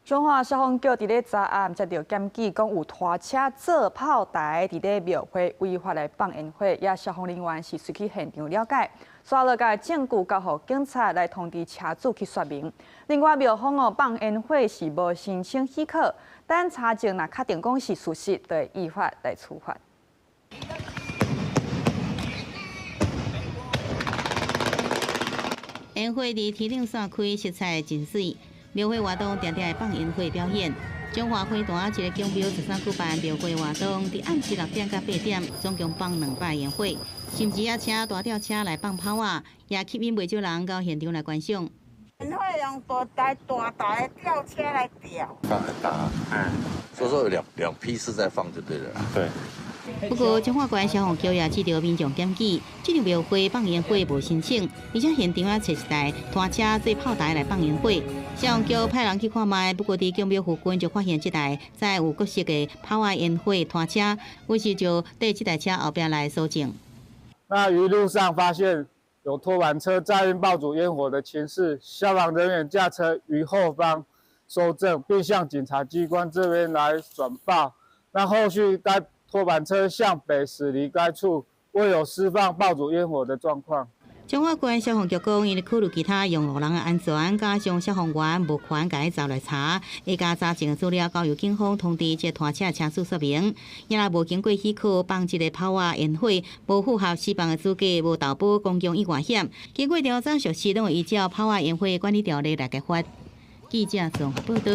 中华消防局伫咧昨暗接到检举，讲有拖车做炮台伫咧庙会违法来放烟火，也消防人员是随去现场了解，刷落个证据交予警察来通知车主去说明。另外，庙方放烟火是无申请许可，等查证若确定讲是事实，就会依法来处罚。烟火伫天顶散开，色彩真水。庙会活动定定会放烟火表演。中华花坛一个景标13举办庙会活动，伫暗时6点到8点，总共放200烟火，甚至也请大吊车来放炮啊，也吸引不少人到现场来观赏。烟火用大台的吊车来吊，放很大，所以说有两批次在放就对了。对。不过，中华关消防局也接到民众检举，这场庙会放烟火无申请，而且现场也找一台拖车做炮台来放烟火。消防局派人去看卖，不过伫景庙附近就发现这台载有角色的炮外烟火拖车，于是就对这台车后边来搜证。那于路上发现有拖板车载运爆竹烟火的情势，消防人员驾车于后方搜证，并向警察机关这边来转报。那后续该拖板车向北驶离该处，未有释放爆竹烟火的状况。中华关消防局讲，因考虑其他用路人的安全，加上消防员无权甲伊走来查，会将查证资料交由警方通知这拖车车主说明。若无经过许可放这个炮啊烟火，无符合释放的资格，无投保公共意外险。经过调查，属实拢会依照炮啊烟火管理条例来罚。记者综合报道。